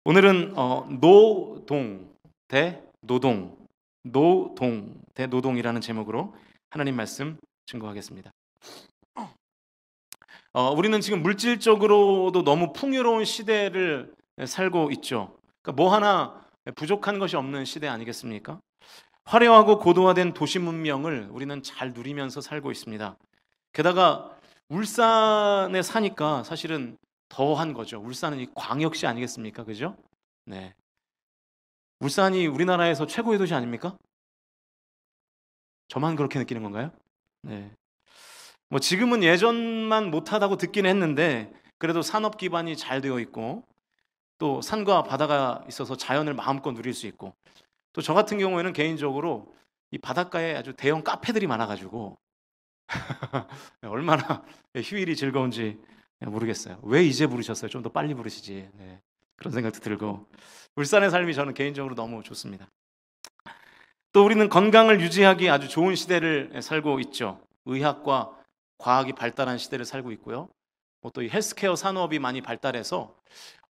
오늘은 노동 대 노동, 노동 대 노동이라는 제목으로 하나님 말씀 증거하겠습니다. 우리는 지금 물질적으로도 너무 풍요로운 시대를 살고 있죠. 그러니까 뭐 하나 부족한 것이 없는 시대 아니겠습니까? 화려하고 고도화된 도시 문명을 우리는 잘 누리면서 살고 있습니다. 게다가 울산에 사니까 사실은 더한 거죠. 울산은 이 광역시 아니겠습니까? 그죠? 네. 울산이 우리나라에서 최고의 도시 아닙니까? 저만 그렇게 느끼는 건가요? 네. 뭐 지금은 예전만 못하다고 듣긴 했는데 그래도 산업 기반이 잘 되어 있고 또 산과 바다가 있어서 자연을 마음껏 누릴 수 있고 또 저 같은 경우에는 개인적으로 이 바닷가에 아주 대형 카페들이 많아가지고 얼마나 휴일이 즐거운지 모르겠어요. 왜 이제 부르셨어요? 좀 더 빨리 부르시지. 네. 그런 생각도 들고 울산의 삶이 저는 개인적으로 너무 좋습니다. 또 우리는 건강을 유지하기 아주 좋은 시대를 살고 있죠. 의학과 과학이 발달한 시대를 살고 있고요. 또 이 헬스케어 산업이 많이 발달해서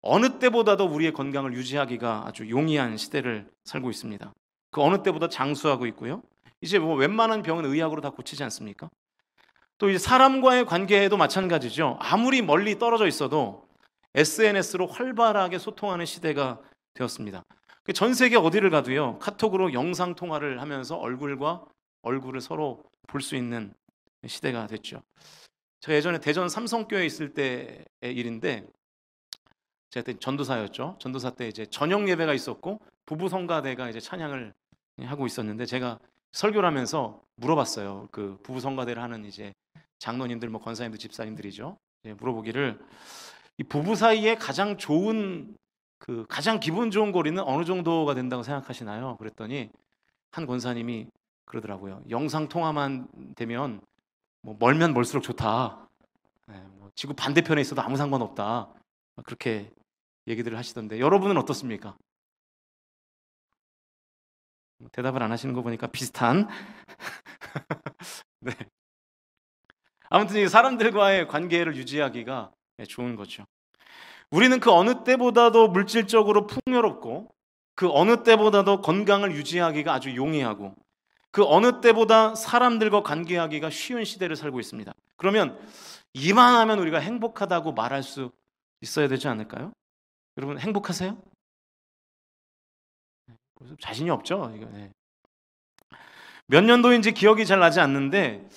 어느 때보다도 우리의 건강을 유지하기가 아주 용이한 시대를 살고 있습니다. 그 어느 때보다 장수하고 있고요. 이제 뭐 웬만한 병은 의학으로 다 고치지 않습니까? 또 이 사람과의 관계에도 마찬가지죠. 아무리 멀리 떨어져 있어도 SNS로 활발하게 소통하는 시대가 되었습니다. 전 세계 어디를 가도요, 카톡으로 영상 통화를 하면서 얼굴과 얼굴을 서로 볼 수 있는 시대가 됐죠. 제가 예전에 대전 삼성교회에 있을 때의 일인데, 제가 그때 전도사였죠. 전도사 때 이제 저녁 예배가 있었고 부부 성가대가 이제 찬양을 하고 있었는데 제가 설교를 하면서 물어봤어요. 그 부부 성가대를 하는 이제 장로님들, 뭐 권사님들, 집사님들이죠. 물어보기를 이 부부 사이에 가장 좋은 가장 기분 좋은 거리는 어느 정도가 된다고 생각하시나요? 그랬더니 한 권사님이 그러더라고요. 영상 통화만 되면 뭐 멀면 멀수록 좋다. 뭐 지구 반대편에 있어도 아무 상관없다. 그렇게 얘기들을 하시던데 여러분은 어떻습니까? 대답을 안 하시는 거 보니까 비슷한. 네. 아무튼 이 사람들과의 관계를 유지하기가 좋은 거죠. 우리는 그 어느 때보다도 물질적으로 풍요롭고 그 어느 때보다도 건강을 유지하기가 아주 용이하고 그 어느 때보다 사람들과 관계하기가 쉬운 시대를 살고 있습니다. 그러면 이만하면 우리가 행복하다고 말할 수 있어야 되지 않을까요? 여러분 행복하세요? 자신이 없죠? 이거. 네. 몇 년도인지 기억이 잘 나지 않는데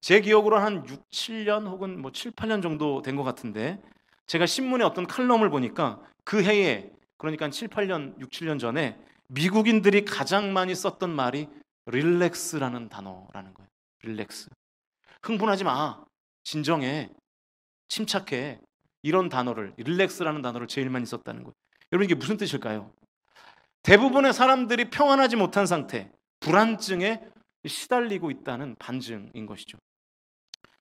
제 기억으로 한 6, 7년 혹은 뭐 7, 8년 정도 된 것 같은데 제가 신문에 어떤 칼럼을 보니까 그 해에 그러니까 7, 8년, 6, 7년 전에 미국인들이 가장 많이 썼던 말이 릴렉스라는 단어라는 거예요. 릴렉스. 흥분하지 마. 진정해. 침착해. 이런 단어를 릴렉스라는 단어를 제일 많이 썼다는 거예요. 여러분 이게 무슨 뜻일까요? 대부분의 사람들이 평안하지 못한 상태, 불안증에 시달리고 있다는 반증인 것이죠.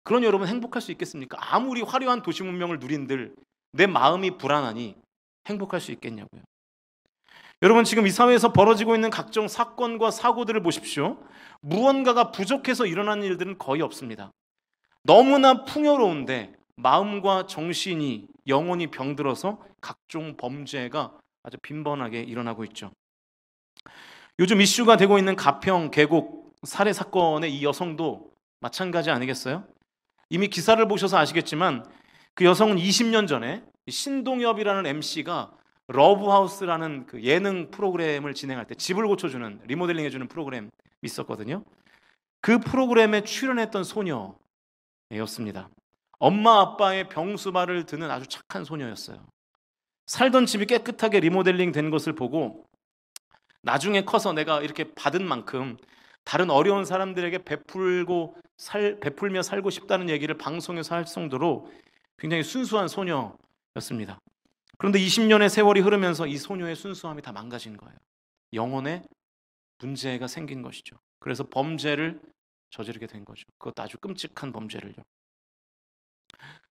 그러니 여러분 행복할 수 있겠습니까? 아무리 화려한 도시 문명을 누린들 내 마음이 불안하니 행복할 수 있겠냐고요. 여러분 지금 이 사회에서 벌어지고 있는 각종 사건과 사고들을 보십시오. 무언가가 부족해서 일어나는 일들은 거의 없습니다. 너무나 풍요로운데 마음과 정신이 영혼이 병들어서 각종 범죄가 아주 빈번하게 일어나고 있죠. 요즘 이슈가 되고 있는 가평 계곡 살해 사건의 이 여성도 마찬가지 아니겠어요? 이미 기사를 보셔서 아시겠지만 그 여성은 20년 전에 신동엽이라는 MC가 러브하우스라는 그 예능 프로그램을 진행할 때 집을 고쳐주는 리모델링 해주는 프로그램이 있었거든요. 그 프로그램에 출연했던 소녀였습니다. 엄마 아빠의 병수발을 드는 아주 착한 소녀였어요. 살던 집이 깨끗하게 리모델링 된 것을 보고 나중에 커서 내가 이렇게 받은 만큼 다른 어려운 사람들에게 베풀며 살고 싶다는 얘기를 방송에서 할 정도로 굉장히 순수한 소녀였습니다. 그런데 20년의 세월이 흐르면서 이 소녀의 순수함이 다 망가진 거예요. 영혼에 문제가 생긴 것이죠. 그래서 범죄를 저지르게 된 거죠. 그것도 아주 끔찍한 범죄를요.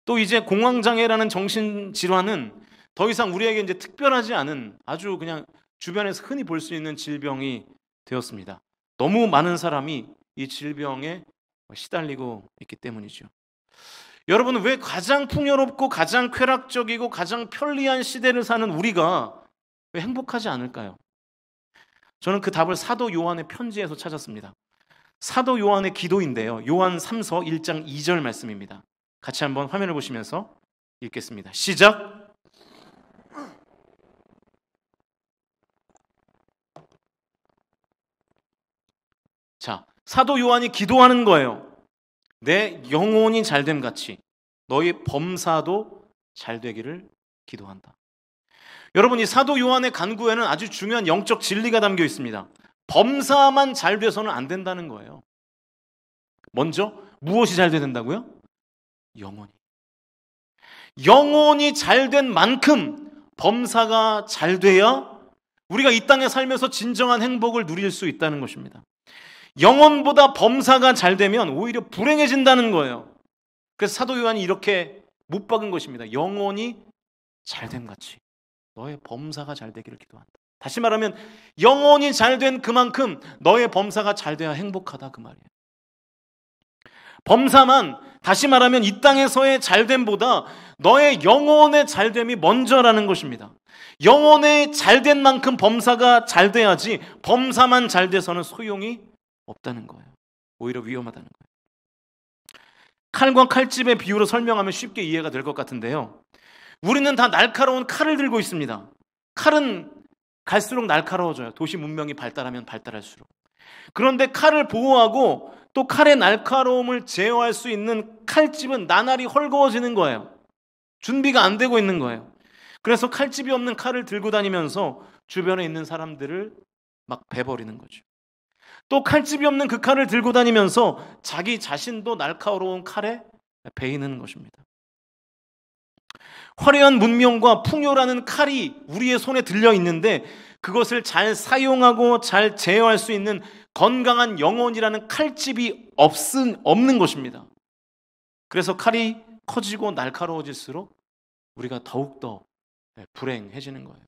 또 이제 공황장애라는 정신질환은 더 이상 우리에게 이제 특별하지 않은 아주 그냥 주변에서 흔히 볼 수 있는 질병이 되었습니다. 너무 많은 사람이 이 질병에 시달리고 있기 때문이죠. 여러분은 왜 가장 풍요롭고 가장 쾌락적이고 가장 편리한 시대를 사는 우리가 왜 행복하지 않을까요? 저는 그 답을 사도 요한의 편지에서 찾았습니다. 사도 요한의 기도인데요. 요한 3서 1장 2절 말씀입니다. 같이 한번 화면을 보시면서 읽겠습니다. 시작. 자, 사도 요한이 기도하는 거예요. 내 영혼이 잘됨 같이 너희 범사도 잘 되기를 기도한다. 여러분, 이 사도 요한의 간구에는 아주 중요한 영적 진리가 담겨 있습니다. 범사만 잘 돼서는 안 된다는 거예요. 먼저 무엇이 잘 돼야 된다고요? 영혼이. 영혼이 잘 된 만큼 범사가 잘 돼야 우리가 이 땅에 살면서 진정한 행복을 누릴 수 있다는 것입니다. 영혼보다 범사가 잘 되면 오히려 불행해진다는 거예요. 그래서 사도 요한이 이렇게 못 박은 것입니다. 영혼이 잘됨 같이 너의 범사가 잘 되기를 기도한다. 다시 말하면 영혼이 잘 된 그만큼 너의 범사가 잘 돼야 행복하다, 그 말이에요. 범사만, 다시 말하면 이 땅에서의 잘됨보다 너의 영혼의 잘됨이 먼저라는 것입니다. 영혼의 잘된 만큼 범사가 잘 돼야지 범사만 잘 돼서는 소용이 없다는 거예요. 오히려 위험하다는 거예요. 칼과 칼집의 비유로 설명하면 쉽게 이해가 될 것 같은데요. 우리는 다 날카로운 칼을 들고 있습니다. 칼은 갈수록 날카로워져요. 도시 문명이 발달하면 발달할수록. 그런데 칼을 보호하고 또 칼의 날카로움을 제어할 수 있는 칼집은 나날이 헐거워지는 거예요. 준비가 안 되고 있는 거예요. 그래서 칼집이 없는 칼을 들고 다니면서 주변에 있는 사람들을 막 베버리는 거죠. 또 칼집이 없는 그 칼을 들고 다니면서 자기 자신도 날카로운 칼에 베이는 것입니다. 화려한 문명과 풍요라는 칼이 우리의 손에 들려 있는데 그것을 잘 사용하고 잘 제어할 수 있는 건강한 영혼이라는 칼집이 없는 것입니다. 그래서 칼이 커지고 날카로워질수록 우리가 더욱더 불행해지는 거예요.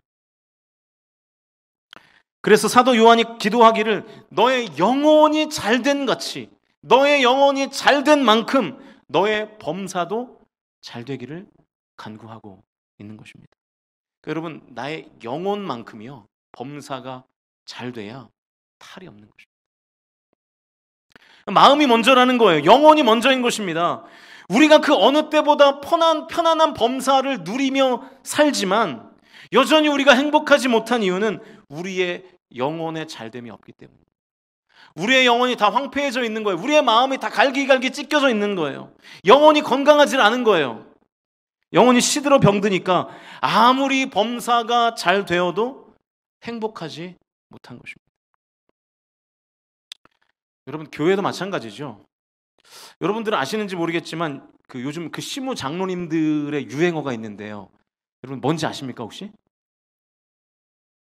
그래서 사도 요한이 기도하기를 너의 영혼이 잘된 같이, 너의 영혼이 잘된 만큼 너의 범사도 잘 되기를 간구하고 있는 것입니다. 그러니까 여러분, 나의 영혼만큼이요 범사가 잘 돼야 탈이 없는 것입니다. 마음이 먼저라는 거예요. 영혼이 먼저인 것입니다. 우리가 그 어느 때보다 편안한 범사를 누리며 살지만 여전히 우리가 행복하지 못한 이유는 우리의 영혼의 잘됨이 없기 때문입니다. 우리의 영혼이 다 황폐해져 있는 거예요. 우리의 마음이 다 갈기갈기 찢겨져 있는 거예요. 영혼이 건강하지 않은 거예요. 영혼이 시들어 병드니까 아무리 범사가 잘 되어도 행복하지 못한 것입니다. 여러분, 교회도 마찬가지죠. 여러분들은 아시는지 모르겠지만 요즘 시무 장로님들의 유행어가 있는데요. 여러분 뭔지 아십니까 혹시?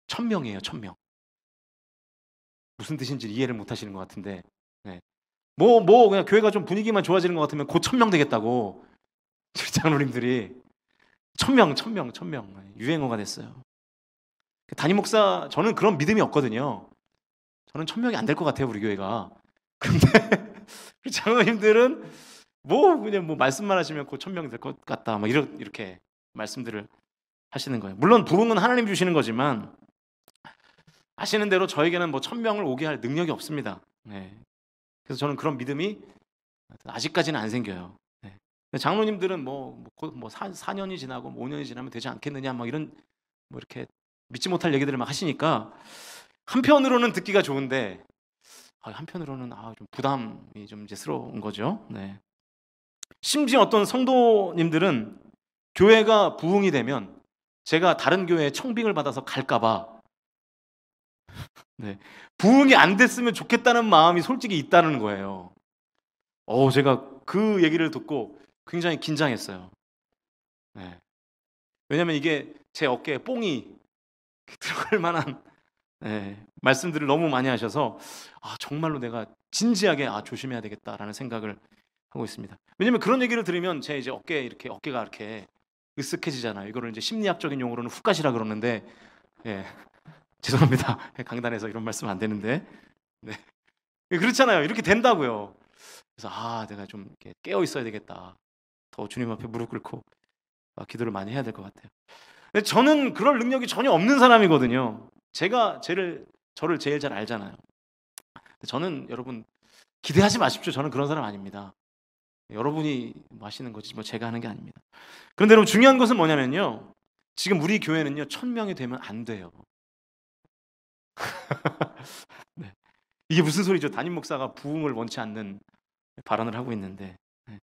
1000명이에요. 1000명. 무슨 뜻인지 이해를 못 하시는 것 같은데, 네. 그냥 교회가 좀 분위기만 좋아지는 것 같으면 곧 1000명 되겠다고 장로님들이 1000명 유행어가 됐어요. 담임 목사, 저는 그런 믿음이 없거든요. 저는 1000명이 안 될 것 같아요, 우리 교회가. 근데 장로님들은 그냥 말씀만 하시면 곧 1000명 될 것 같다, 이렇게 말씀들을 하시는 거예요. 물론 부흥은 하나님 주시는 거지만 아시는 대로 저에게는 1000명을 오게 할 능력이 없습니다. 네. 그래서 저는 그런 믿음이 아직까지는 안 생겨요. 네. 장로님들은 곧 4년이 지나고 5년이 지나면 되지 않겠느냐, 이렇게 믿지 못할 얘기들을 막 하시니까 한편으로는 듣기가 좋은데 한편으로는 좀 부담이 좀 이제스러운 거죠. 네. 심지어 어떤 성도님들은 교회가 부흥이 되면 제가 다른 교회에 청빙을 받아서 갈까봐 네, 부흥이 안 됐으면 좋겠다는 마음이 솔직히 있다는 거예요. 제가 그 얘기를 듣고 굉장히 긴장했어요. 네. 왜냐하면 이게 제 어깨에 뽕이 들어갈 만한 말씀들을 너무 많이 하셔서 정말로 내가 진지하게 조심해야 되겠다라는 생각을 하고 있습니다. 왜냐하면 그런 얘기를 들으면 제 이제 어깨가 이렇게 으쓱해지잖아요. 이거를 이제 심리학적인 용어로는 훅갓이라 그러는데, 죄송합니다. 강단에서 이런 말씀 안 되는데, 네. 그렇잖아요. 이렇게 된다고요. 그래서 내가 좀 깨어 있어야 되겠다. 더 주님 앞에 무릎 꿇고 기도를 많이 해야 될 것 같아요. 근데 저는 그럴 능력이 전혀 없는 사람이거든요. 저를 제일 잘 알잖아요. 저는 여러분 기대하지 마십시오. 저는 그런 사람 아닙니다. 여러분이 뭐 하시는 거지 뭐 제가 하는 게 아닙니다. 그런데 여러분 중요한 것은 뭐냐면요. 지금 우리 교회는요 1000명이 되면 안 돼요. 네. 이게 무슨 소리죠? 담임 목사가 부흥을 원치 않는 발언을 하고 있는데. 네.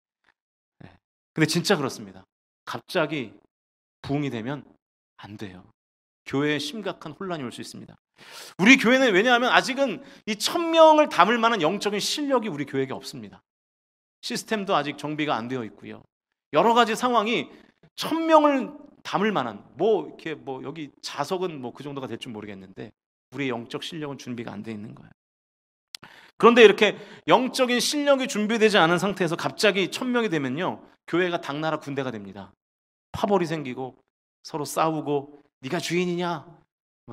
네. 근데 진짜 그렇습니다. 갑자기 부흥이 되면 안 돼요. 교회에 심각한 혼란이 올 수 있습니다. 우리 교회는 왜냐하면 아직은 이 1000명을 담을 만한 영적인 실력이 우리 교회에 없습니다. 시스템도 아직 정비가 안 되어 있고요. 여러 가지 상황이 1000명을 담을 만한 이렇게 여기 자석은 그 정도가 될 줄 모르겠는데 우리의 영적 실력은 준비가 안 돼 있는 거예요. 그런데 이렇게 영적인 실력이 준비되지 않은 상태에서 갑자기 1000명이 되면요. 교회가 당나라 군대가 됩니다. 파벌이 생기고 서로 싸우고 네가 주인이냐?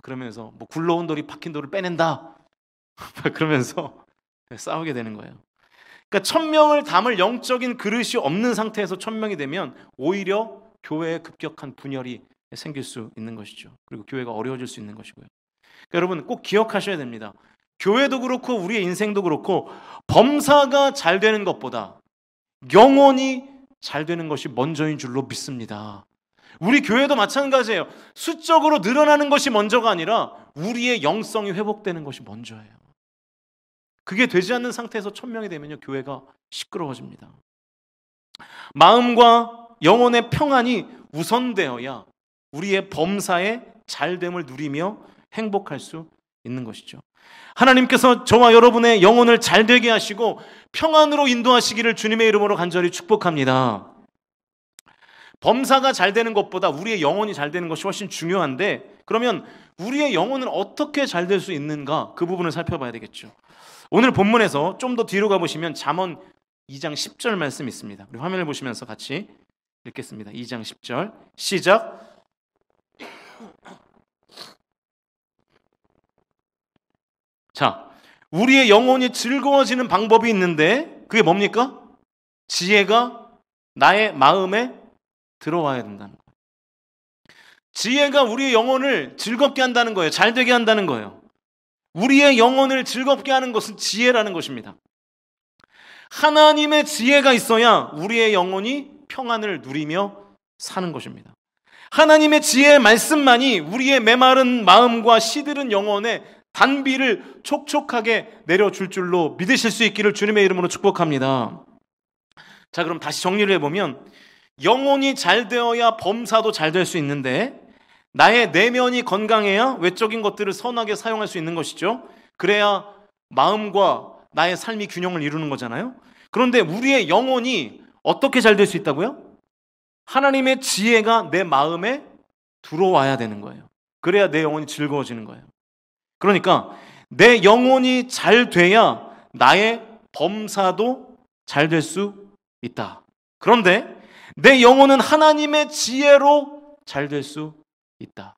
그러면서 굴러온 돌이 박힌 돌을 빼낸다. 그러면서 싸우게 되는 거예요. 그러니까 1000명을 담을 영적인 그릇이 없는 상태에서 1000명이 되면 오히려 교회에 급격한 분열이 생길 수 있는 것이죠. 그리고 교회가 어려워질 수 있는 것이고요. 그러니까 여러분 꼭 기억하셔야 됩니다. 교회도 그렇고 우리의 인생도 그렇고 범사가 잘 되는 것보다 영혼이 잘 되는 것이 먼저인 줄로 믿습니다. 우리 교회도 마찬가지예요. 수적으로 늘어나는 것이 먼저가 아니라 우리의 영성이 회복되는 것이 먼저예요. 그게 되지 않는 상태에서 1000명이 되면요 교회가 시끄러워집니다. 마음과 영혼의 평안이 우선되어야 우리의 범사의 잘됨을 누리며 행복할 수 있는 것이죠. 하나님께서 저와 여러분의 영혼을 잘되게 하시고 평안으로 인도하시기를 주님의 이름으로 간절히 축복합니다. 범사가 잘 되는 것보다 우리의 영혼이 잘 되는 것이 훨씬 중요한데 그러면 우리의 영혼은 어떻게 잘 될 수 있는가 그 부분을 살펴봐야 되겠죠. 오늘 본문에서 좀 더 뒤로 가보시면 잠언 2장 10절 말씀이 있습니다. 우리 화면을 보시면서 같이 읽겠습니다. 2장 10절 시작. 자, 우리의 영혼이 즐거워지는 방법이 있는데 그게 뭡니까? 지혜가 나의 마음에 들어와야 된다는 거예요. 지혜가 우리의 영혼을 즐겁게 한다는 거예요. 잘 되게 한다는 거예요. 우리의 영혼을 즐겁게 하는 것은 지혜라는 것입니다. 하나님의 지혜가 있어야 우리의 영혼이 평안을 누리며 사는 것입니다. 하나님의 지혜의 말씀만이 우리의 메마른 마음과 시들은 영혼에 단비를 촉촉하게 내려줄 줄로 믿으실 수 있기를 주님의 이름으로 축복합니다. 자, 그럼 다시 정리를 해보면 영혼이 잘 되어야 범사도 잘 될 수 있는데 나의 내면이 건강해야 외적인 것들을 선하게 사용할 수 있는 것이죠. 그래야 마음과 나의 삶이 균형을 이루는 거잖아요. 그런데 우리의 영혼이 어떻게 잘 될 수 있다고요? 하나님의 지혜가 내 마음에 들어와야 되는 거예요. 그래야 내 영혼이 즐거워지는 거예요. 그러니까 내 영혼이 잘 돼야 나의 범사도 잘 될 수 있다. 그런데 내 영혼은 하나님의 지혜로 잘 될 수 있다.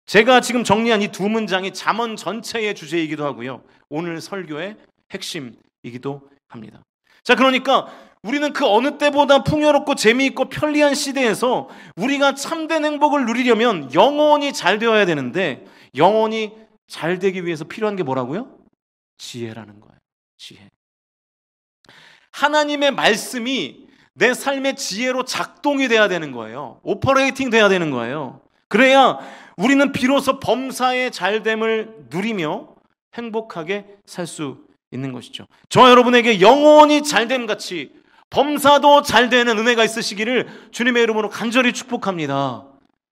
제가 지금 정리한 이 두 문장이 잠언 전체의 주제이기도 하고요. 오늘 설교의 핵심이기도 합니다. 자, 그러니까 우리는 그 어느 때보다 풍요롭고 재미있고 편리한 시대에서 우리가 참된 행복을 누리려면 영혼이 잘 되어야 되는데 영혼이 잘 되기 위해서 필요한 게 뭐라고요? 지혜라는 거예요. 지혜. 하나님의 말씀이 내 삶의 지혜로 작동이 돼야 되는 거예요. 오퍼레이팅 돼야 되는 거예요. 그래야 우리는 비로소 범사의 잘됨을 누리며 행복하게 살 수 있는 것이죠. 저와 여러분에게 영혼이 잘됨 같이 범사도 잘 되는 은혜가 있으시기를 주님의 이름으로 간절히 축복합니다.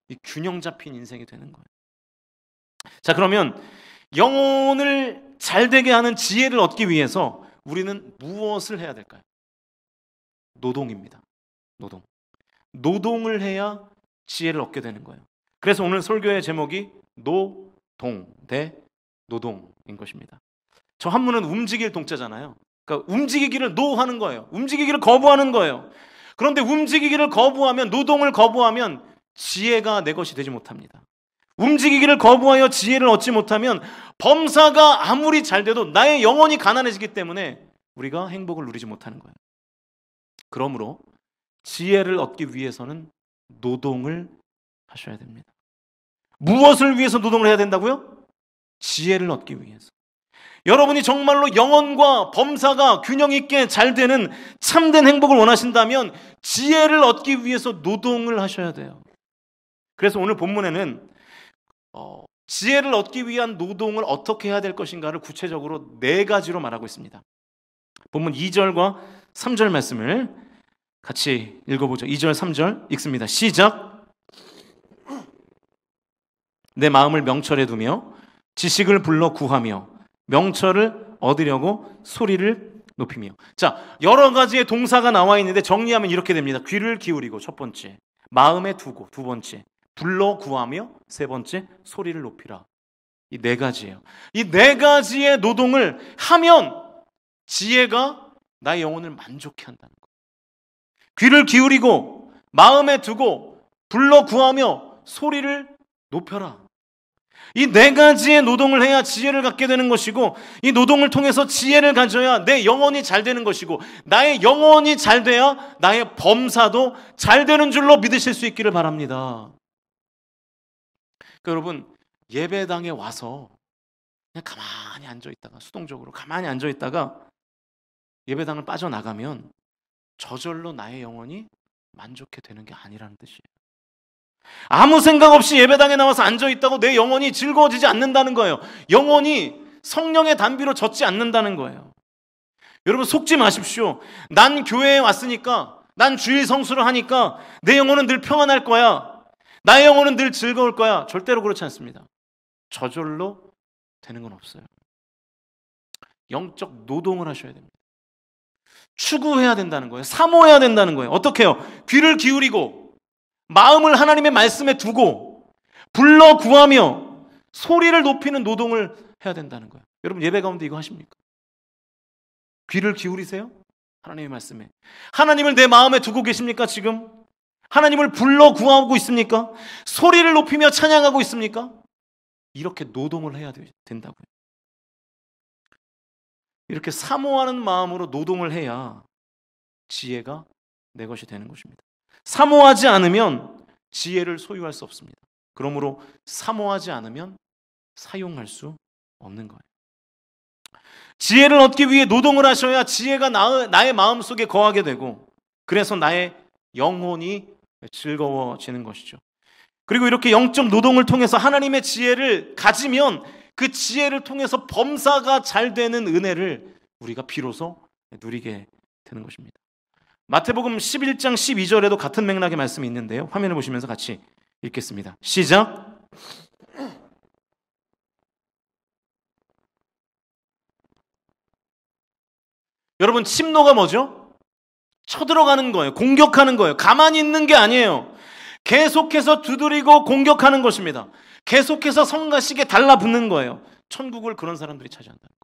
이 균형 잡힌 인생이 되는 거예요. 자, 그러면 영혼을 잘 되게 하는 지혜를 얻기 위해서 우리는 무엇을 해야 될까요? 노동입니다. 노동을 해야 지혜를 얻게 되는 거예요. 그래서 오늘 설교의 제목이 노동 대 노동인 것입니다. 저 한문은 움직일 동자잖아요. 그러니까 움직이기를 노하는 거예요. 움직이기를 거부하는 거예요. 그런데 움직이기를 거부하면, 노동을 거부하면 지혜가 내 것이 되지 못합니다. 움직이기를 거부하여 지혜를 얻지 못하면 범사가 아무리 잘 돼도 나의 영혼이 가난해지기 때문에 우리가 행복을 누리지 못하는 거예요. 그러므로 지혜를 얻기 위해서는 노동을 하셔야 됩니다. 무엇을 위해서 노동을 해야 된다고요? 지혜를 얻기 위해서. 여러분이 정말로 영혼과 범사가 균형 있게 잘 되는 참된 행복을 원하신다면 지혜를 얻기 위해서 노동을 하셔야 돼요. 그래서 오늘 본문에는 지혜를 얻기 위한 노동을 어떻게 해야 될 것인가를 구체적으로 4가지로 말하고 있습니다. 본문 2절과 3절 말씀을 같이 읽어보죠. 2절 3절 읽습니다. 시작. 내 마음을 명철에 두며 지식을 불러 구하며 명철을 얻으려고 소리를 높이며. 자, 여러 가지의 동사가 나와 있는데 정리하면 이렇게 됩니다. 귀를 기울이고 첫 번째, 마음에 두고 두 번째, 불러 구하며 세 번째, 소리를 높이라. 이 4가지예요. 이 4가지의 노동을 하면 지혜가 나의 영혼을 만족해 한다는 거예요. 귀를 기울이고 마음에 두고 불러 구하며 소리를 높여라. 이 4가지의 노동을 해야 지혜를 갖게 되는 것이고, 이 노동을 통해서 지혜를 가져야 내 영혼이 잘 되는 것이고, 나의 영혼이 잘 돼야 나의 범사도 잘 되는 줄로 믿으실 수 있기를 바랍니다. 그러니까 여러분, 예배당에 와서 그냥 가만히 앉아있다가, 수동적으로 가만히 앉아있다가 예배당을 빠져나가면 저절로 나의 영혼이 만족해 되는 게 아니라는 뜻이에요. 아무 생각 없이 예배당에 나와서 앉아있다고 내 영혼이 즐거워지지 않는다는 거예요. 영혼이 성령의 단비로 젖지 않는다는 거예요. 여러분, 속지 마십시오. 난 교회에 왔으니까, 난 주일 성수를 하니까 내 영혼은 늘 평안할 거야, 나의 영혼은 늘 즐거울 거야. 절대로 그렇지 않습니다. 저절로 되는 건 없어요. 영적 노동을 하셔야 됩니다. 추구해야 된다는 거예요. 사모해야 된다는 거예요. 어떻게 해요? 귀를 기울이고 마음을 하나님의 말씀에 두고 불러 구하며 소리를 높이는 노동을 해야 된다는 거예요. 여러분, 예배 가운데 이거 하십니까? 귀를 기울이세요? 하나님의 말씀에. 하나님을 내 마음에 두고 계십니까? 지금? 하나님을 불러 구하고 있습니까? 소리를 높이며 찬양하고 있습니까? 이렇게 노동을 해야 된다고요. 이렇게 사모하는 마음으로 노동을 해야 지혜가 내 것이 되는 것입니다. 사모하지 않으면 지혜를 소유할 수 없습니다. 그러므로 사모하지 않으면 사용할 수 없는 거예요. 지혜를 얻기 위해 노동을 하셔야 지혜가 나의 마음속에 거하게 되고, 그래서 나의 영혼이 즐거워지는 것이죠. 그리고 이렇게 영적 노동을 통해서 하나님의 지혜를 가지면 그 지혜를 통해서 범사가 잘 되는 은혜를 우리가 비로소 누리게 되는 것입니다. 마태복음 11장 12절에도 같은 맥락의 말씀이 있는데요. 화면을 보시면서 같이 읽겠습니다. 시작. 여러분, 침노가 뭐죠? 쳐들어가는 거예요. 공격하는 거예요. 가만히 있는 게 아니에요. 계속해서 두드리고 공격하는 것입니다. 계속해서 성가시게 달라붙는 거예요. 천국을 그런 사람들이 차지한다는 거예요.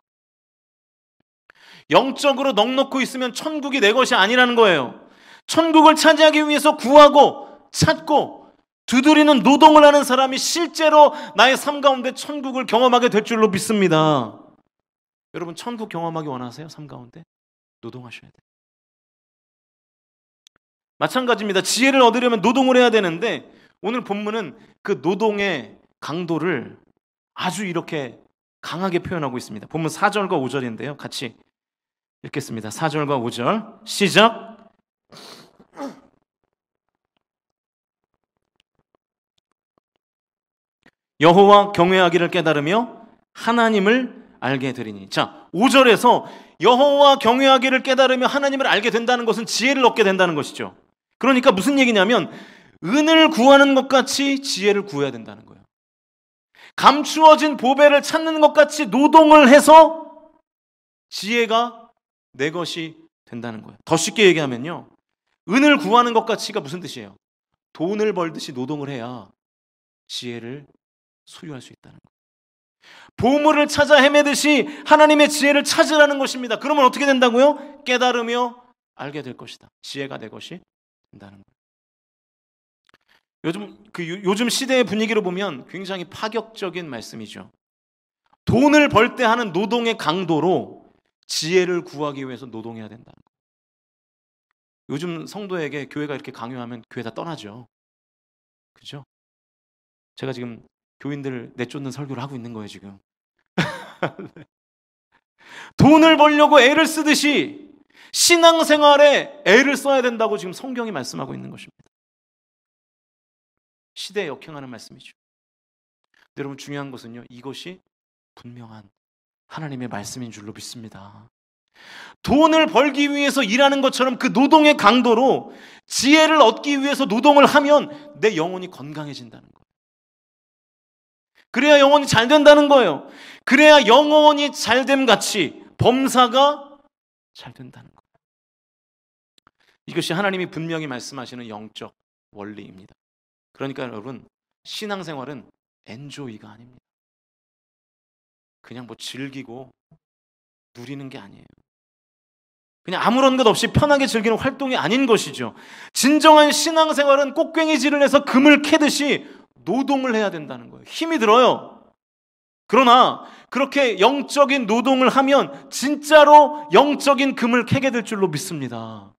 영적으로 넉넉고 있으면 천국이 내 것이 아니라는 거예요. 천국을 차지하기 위해서 구하고 찾고 두드리는 노동을 하는 사람이 실제로 나의 삶 가운데 천국을 경험하게 될 줄로 믿습니다. 여러분, 천국 경험하기 원하세요? 삶 가운데? 노동하셔야 돼요. 마찬가지입니다. 지혜를 얻으려면 노동을 해야 되는데, 오늘 본문은 그 노동의 강도를 아주 이렇게 강하게 표현하고 있습니다. 본문 4절과 5절인데요. 같이 읽겠습니다. 4절과 5절 시작. 여호와 경외하기를 깨달으며 하나님을 알게 되리니. 자, 5절에서 여호와 경외하기를 깨달으며 하나님을 알게 된다는 것은 지혜를 얻게 된다는 것이죠. 그러니까 무슨 얘기냐면 은을 구하는 것 같이 지혜를 구해야 된다는 거예요. 감추어진 보배를 찾는 것 같이 노동을 해서 지혜가 내 것이 된다는 거예요. 더 쉽게 얘기하면요, 은을 구하는 것 같이가 무슨 뜻이에요? 돈을 벌듯이 노동을 해야 지혜를 소유할 수 있다는 거예요. 보물을 찾아 헤매듯이 하나님의 지혜를 찾으라는 것입니다. 그러면 어떻게 된다고요? 깨달으며 알게 될 것이다. 지혜가 내 것이 된다는 거예요. 요즘 시대의 분위기로 보면 굉장히 파격적인 말씀이죠. 돈을 벌 때 하는 노동의 강도로 지혜를 구하기 위해서 노동해야 된다는 거예요. 요즘 성도에게 교회가 이렇게 강요하면 교회 다 떠나죠. 그죠? 제가 지금 교인들 내쫓는 설교를 하고 있는 거예요, 지금. 돈을 벌려고 애를 쓰듯이 신앙생활에 애를 써야 된다고 지금 성경이 말씀하고 있는 것입니다. 시대에 역행하는 말씀이죠. 여러분, 중요한 것은요, 이것이 분명한 하나님의 말씀인 줄로 믿습니다. 돈을 벌기 위해서 일하는 것처럼 그 노동의 강도로 지혜를 얻기 위해서 노동을 하면 내 영혼이 건강해진다는 거예요. 그래야 영혼이 잘 된다는 거예요. 그래야 영혼이 잘됨 같이 범사가 잘 된다는 거예요. 이것이 하나님이 분명히 말씀하시는 영적 원리입니다. 그러니까 여러분, 신앙생활은 엔조이가 아닙니다. 그냥 뭐 즐기고 누리는 게 아니에요. 그냥 아무런 것 없이 편하게 즐기는 활동이 아닌 것이죠. 진정한 신앙생활은 꽃괭이질을 해서 금을 캐듯이 노동을 해야 된다는 거예요. 힘이 들어요. 그러나 그렇게 영적인 노동을 하면 진짜로 영적인 금을 캐게 될 줄로 믿습니다.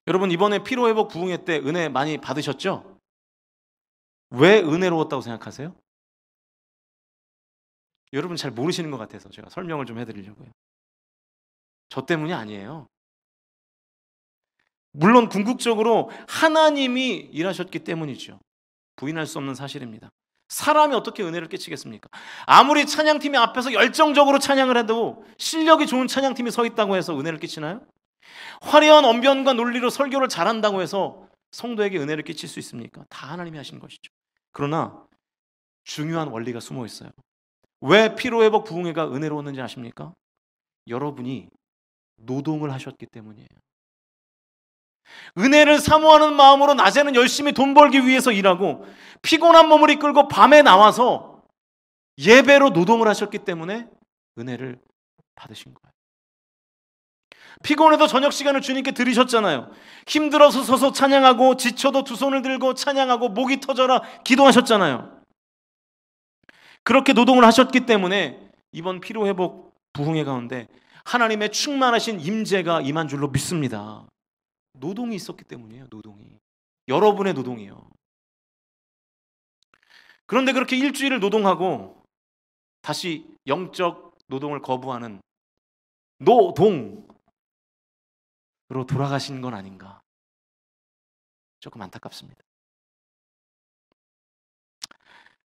여러분, 이번에 피로회복 부흥회 때 은혜 많이 받으셨죠? 왜 은혜로웠다고 생각하세요? 여러분 잘 모르시는 것 같아서 제가 설명을 좀 해드리려고요. 저 때문이 아니에요. 물론 궁극적으로 하나님이 일하셨기 때문이죠. 부인할 수 없는 사실입니다. 사람이 어떻게 은혜를 끼치겠습니까? 아무리 찬양팀이 앞에서 열정적으로 찬양을 해도 실력이 좋은 찬양팀이 서 있다고 해서 은혜를 끼치나요? 화려한 언변과 논리로 설교를 잘한다고 해서 성도에게 은혜를 끼칠 수 있습니까? 다 하나님이 하시는 것이죠. 그러나 중요한 원리가 숨어 있어요. 왜 피로회복 부흥회가 은혜로웠는지 아십니까? 여러분이 노동을 하셨기 때문이에요. 은혜를 사모하는 마음으로 낮에는 열심히 돈 벌기 위해서 일하고 피곤한 몸을 이끌고 밤에 나와서 예배로 노동을 하셨기 때문에 은혜를 받으신 거예요. 피곤해도 저녁 시간을 주님께 드리셨잖아요. 힘들어서 서서 찬양하고 지쳐도 두 손을 들고 찬양하고 목이 터져라 기도하셨잖아요. 그렇게 노동을 하셨기 때문에 이번 피로회복 부흥회 가운데 하나님의 충만하신 임재가 임한 줄로 믿습니다. 노동이 있었기 때문이에요. 노동이. 여러분의 노동이에요. 그런데 그렇게 일주일을 노동하고 다시 영적 노동을 거부하는 노동으로 돌아가신 건 아닌가. 조금 안타깝습니다.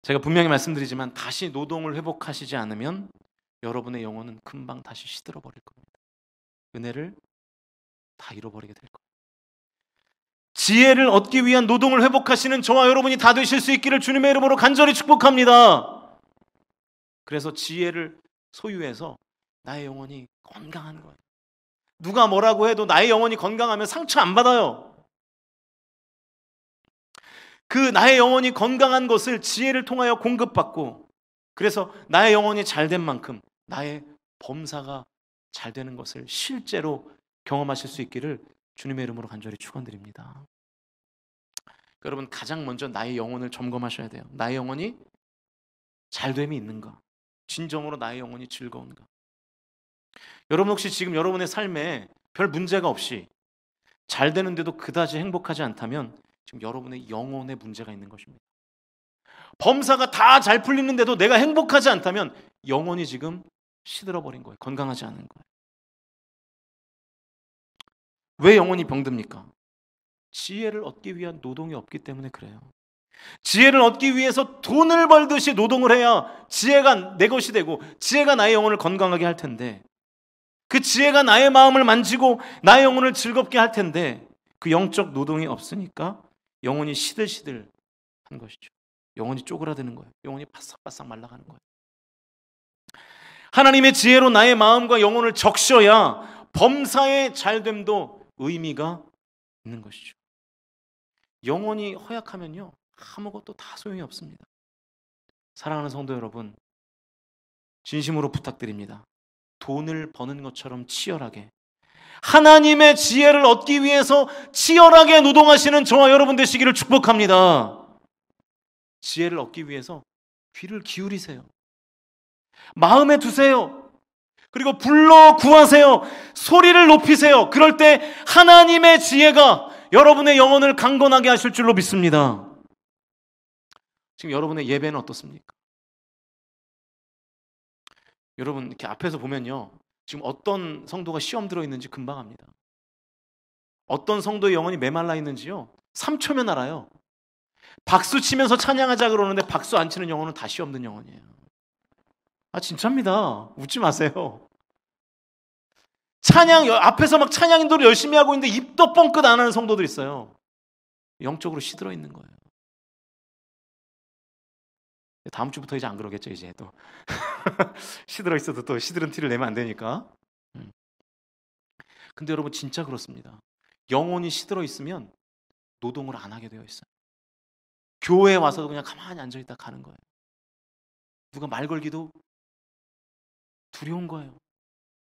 제가 분명히 말씀드리지만 다시 노동을 회복하시지 않으면 여러분의 영혼은 금방 다시 시들어버릴 겁니다. 은혜를 다 잃어버리게 될 거예요. 지혜를 얻기 위한 노동을 회복하시는 저와 여러분이 다 되실 수 있기를 주님의 이름으로 간절히 축복합니다. 그래서 지혜를 소유해서 나의 영혼이 건강한 거예요. 누가 뭐라고 해도 나의 영혼이 건강하면 상처 안 받아요. 그 나의 영혼이 건강한 것을 지혜를 통하여 공급받고, 그래서 나의 영혼이 잘된 만큼 나의 범사가 잘 되는 것을 실제로 경험하실 수 있기를 주님의 이름으로 간절히 축원드립니다. 여러분, 가장 먼저 나의 영혼을 점검하셔야 돼요. 나의 영혼이 잘됨이 있는가? 진정으로 나의 영혼이 즐거운가? 여러분, 혹시 지금 여러분의 삶에 별 문제가 없이 잘 되는데도 그다지 행복하지 않다면 지금 여러분의 영혼에 문제가 있는 것입니다. 범사가 다 잘 풀리는데도 내가 행복하지 않다면 영혼이 지금 시들어버린 거예요. 건강하지 않은 거예요. 왜 영혼이 병듭니까? 지혜를 얻기 위한 노동이 없기 때문에 그래요. 지혜를 얻기 위해서 돈을 벌듯이 노동을 해야 지혜가 내 것이 되고 지혜가 나의 영혼을 건강하게 할 텐데, 그 지혜가 나의 마음을 만지고 나의 영혼을 즐겁게 할 텐데, 그 영적 노동이 없으니까 영혼이 시들시들한 것이죠. 영혼이 쪼그라드는 거예요. 영혼이 바싹바싹 말라가는 거예요. 하나님의 지혜로 나의 마음과 영혼을 적셔야 범사의 잘됨도 의미가 있는 것이죠. 영혼이 허약하면요, 아무것도 다 소용이 없습니다. 사랑하는 성도 여러분, 진심으로 부탁드립니다. 돈을 버는 것처럼 치열하게, 하나님의 지혜를 얻기 위해서 치열하게 노동하시는 저와 여러분 되시기를 축복합니다. 지혜를 얻기 위해서 귀를 기울이세요. 마음에 두세요. 그리고 불러 구하세요. 소리를 높이세요. 그럴 때 하나님의 지혜가 여러분의 영혼을 강건하게 하실 줄로 믿습니다. 지금 여러분의 예배는 어떻습니까? 여러분 이렇게 앞에서 보면요, 지금 어떤 성도가 시험 들어있는지 금방 압니다. 어떤 성도의 영혼이 메말라 있는지요 3초면 알아요. 박수 치면서 찬양하자 그러는데 박수 안 치는 영혼은 다 시험 든 영혼이에요. 아 진짜입니다. 웃지 마세요. 찬양 앞에서 막 찬양 인도를 열심히 하고 있는데 입도 뻥끗 안 하는 성도들 있어요. 영적으로 시들어 있는 거예요. 다음 주부터 이제 안 그러겠죠. 이제 또 시들어 있어도 또 시들은 티를 내면 안 되니까. 근데 여러분 진짜 그렇습니다. 영혼이 시들어 있으면 노동을 안 하게 되어 있어요. 교회에 와서도 그냥 가만히 앉아있다 가는 거예요. 누가 말 걸기도 두려운 거예요.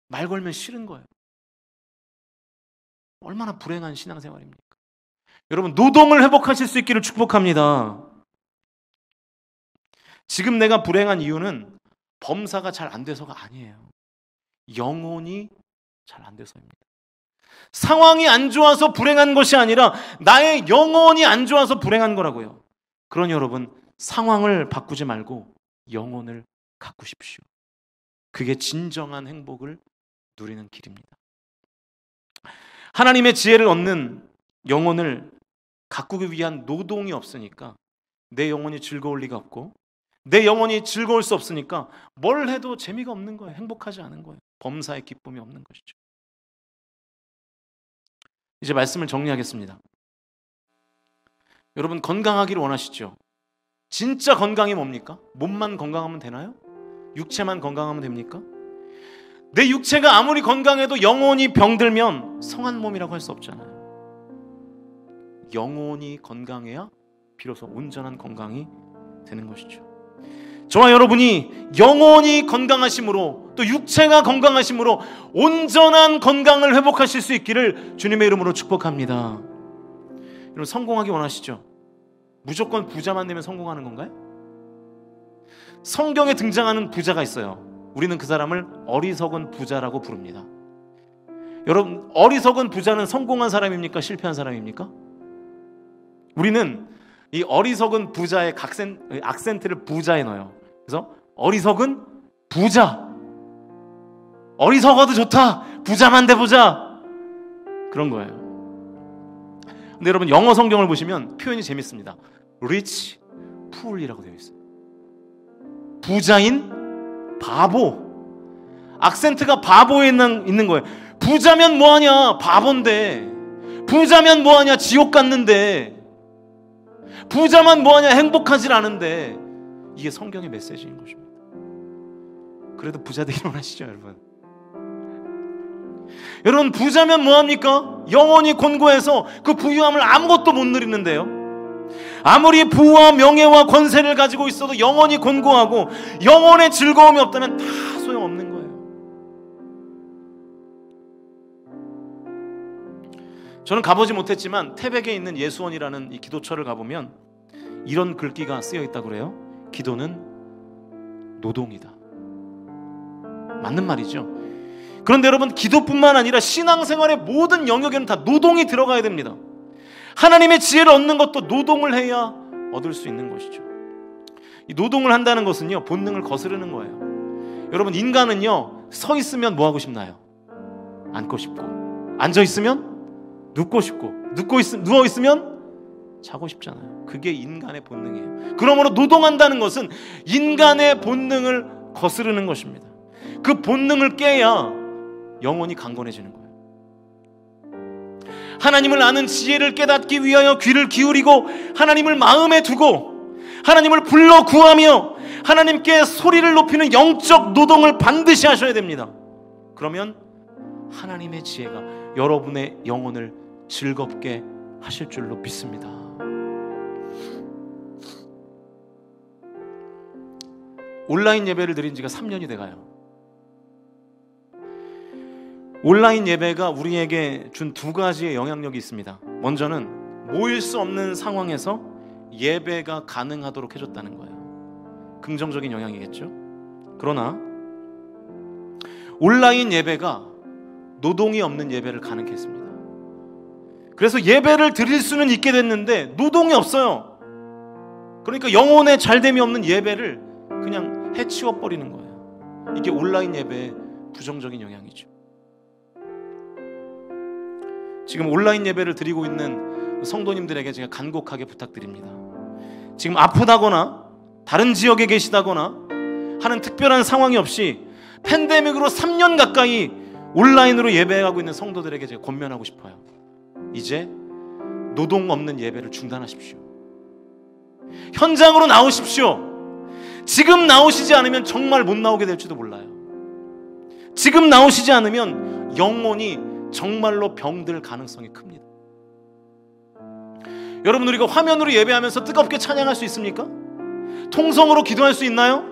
말 걸면 싫은 거예요. 얼마나 불행한 신앙생활입니까? 여러분 노동을 회복하실 수 있기를 축복합니다. 지금 내가 불행한 이유는 범사가 잘 안 돼서가 아니에요. 영혼이 잘 안 돼서입니다. 상황이 안 좋아서 불행한 것이 아니라 나의 영혼이 안 좋아서 불행한 거라고요. 그러니 여러분 상황을 바꾸지 말고 영혼을 가꾸십시오. 그게 진정한 행복을 누리는 길입니다. 하나님의 지혜를 얻는 영혼을 가꾸기 위한 노동이 없으니까 내 영혼이 즐거울 리가 없고 내 영혼이 즐거울 수 없으니까 뭘 해도 재미가 없는 거예요. 행복하지 않은 거예요. 범사의 기쁨이 없는 것이죠. 이제 말씀을 정리하겠습니다. 여러분 건강하기를 원하시죠? 진짜 건강이 뭡니까? 몸만 건강하면 되나요? 육체만 건강하면 됩니까? 내 육체가 아무리 건강해도 영혼이 병들면 성한 몸이라고 할 수 없잖아요. 영혼이 건강해야 비로소 온전한 건강이 되는 것이죠. 저와 여러분이 영혼이 건강하심으로 또 육체가 건강하심으로 온전한 건강을 회복하실 수 있기를 주님의 이름으로 축복합니다. 여러분 성공하기 원하시죠? 무조건 부자만 되면 성공하는 건가요? 성경에 등장하는 부자가 있어요. 우리는 그 사람을 어리석은 부자라고 부릅니다. 여러분 어리석은 부자는 성공한 사람입니까? 실패한 사람입니까? 우리는 이 어리석은 부자의 악센트를 부자에 넣어요. 그래서 어리석은 부자, 어리석어도 좋다, 부자만 돼보자, 그런 거예요. 근데 여러분 영어 성경을 보시면 표현이 재밌습니다. rich fool이라고 되어 있어요. 부자인 바보. 악센트가 바보에 있는 거예요. 부자면 뭐하냐, 바본데. 부자면 뭐하냐, 지옥 갔는데. 부자만 뭐하냐, 행복하질 않은데. 이게 성경의 메시지인 것입니다. 그래도 부자 되길 원하시죠, 여러분? 여러분 부자면 뭐합니까? 영혼이 곤고해서 그 부유함을 아무것도 못 누리는데요. 아무리 부와 명예와 권세를 가지고 있어도 영혼이 곤고하고 영혼의 즐거움이 없다면 다 소용없는 거예요. 저는 가보지 못했지만 태백에 있는 예수원이라는 이 기도처를 가보면 이런 글귀가 쓰여 있다고 그래요. 기도는 노동이다. 맞는 말이죠. 그런데 여러분 기도뿐만 아니라 신앙생활의 모든 영역에는 다 노동이 들어가야 됩니다. 하나님의 지혜를 얻는 것도 노동을 해야 얻을 수 있는 것이죠. 이 노동을 한다는 것은요 본능을 거스르는 거예요. 여러분 인간은요 서 있으면 뭐 하고 싶나요? 앉고 싶고, 앉아 있으면 눕고 싶고, 누워 있으면 자고 싶잖아요. 그게 인간의 본능이에요. 그러므로 노동한다는 것은 인간의 본능을 거스르는 것입니다. 그 본능을 깨야 영혼이 강건해지는 거예요. 하나님을 아는 지혜를 깨닫기 위하여 귀를 기울이고 하나님을 마음에 두고 하나님을 불러 구하며 하나님께 소리를 높이는 영적 노동을 반드시 하셔야 됩니다. 그러면 하나님의 지혜가 여러분의 영혼을 즐겁게 하실 줄로 믿습니다. 온라인 예배를 드린 지가 3년이 돼가요. 온라인 예배가 우리에게 준 두 가지의 영향력이 있습니다. 먼저는 모일 수 없는 상황에서 예배가 가능하도록 해줬다는 거예요. 긍정적인 영향이겠죠. 그러나 온라인 예배가 노동이 없는 예배를 가능케 했습니다. 그래서 예배를 드릴 수는 있게 됐는데 노동이 없어요. 그러니까 영혼에 잘됨이 없는 예배를 그냥 해치워 버리는 거예요. 이게 온라인 예배의 부정적인 영향이죠. 지금 온라인 예배를 드리고 있는 성도님들에게 제가 간곡하게 부탁드립니다. 지금 아프다거나 다른 지역에 계시다거나 하는 특별한 상황이 없이 팬데믹으로 3년 가까이 온라인으로 예배하고 있는 성도들에게 제가 권면하고 싶어요. 이제 노동 없는 예배를 중단하십시오. 현장으로 나오십시오. 지금 나오시지 않으면 정말 못 나오게 될지도 몰라요. 지금 나오시지 않으면 영혼이 정말로 병들 가능성이 큽니다. 여러분, 우리가 화면으로 예배하면서 뜨겁게 찬양할 수 있습니까? 통성으로 기도할 수 있나요?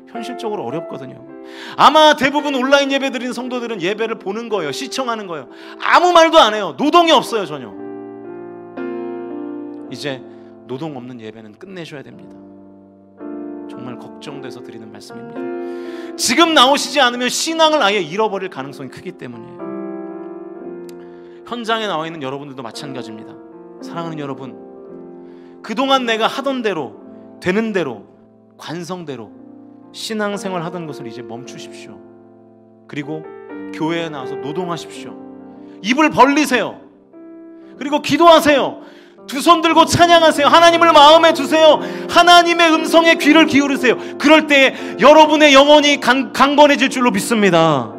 현실적으로 어렵거든요. 아마 대부분 온라인 예배 드리는 성도들은 예배를 보는 거예요. 시청하는 거예요. 아무 말도 안 해요. 노동이 없어요, 전혀. 이제 노동 없는 예배는 끝내셔야 됩니다. 정말 걱정돼서 드리는 말씀입니다. 지금 나오시지 않으면 신앙을 아예 잃어버릴 가능성이 크기 때문이에요. 현장에 나와 있는 여러분들도 마찬가지입니다. 사랑하는 여러분, 그동안 내가 하던 대로, 되는 대로, 관성대로 신앙생활 하던 것을 이제 멈추십시오. 그리고 교회에 나와서 노동하십시오. 입을 벌리세요. 그리고 기도하세요. 두 손 들고 찬양하세요. 하나님을 마음에 두세요. 하나님의 음성에 귀를 기울이세요. 그럴 때 여러분의 영혼이 강건해질 줄로 믿습니다.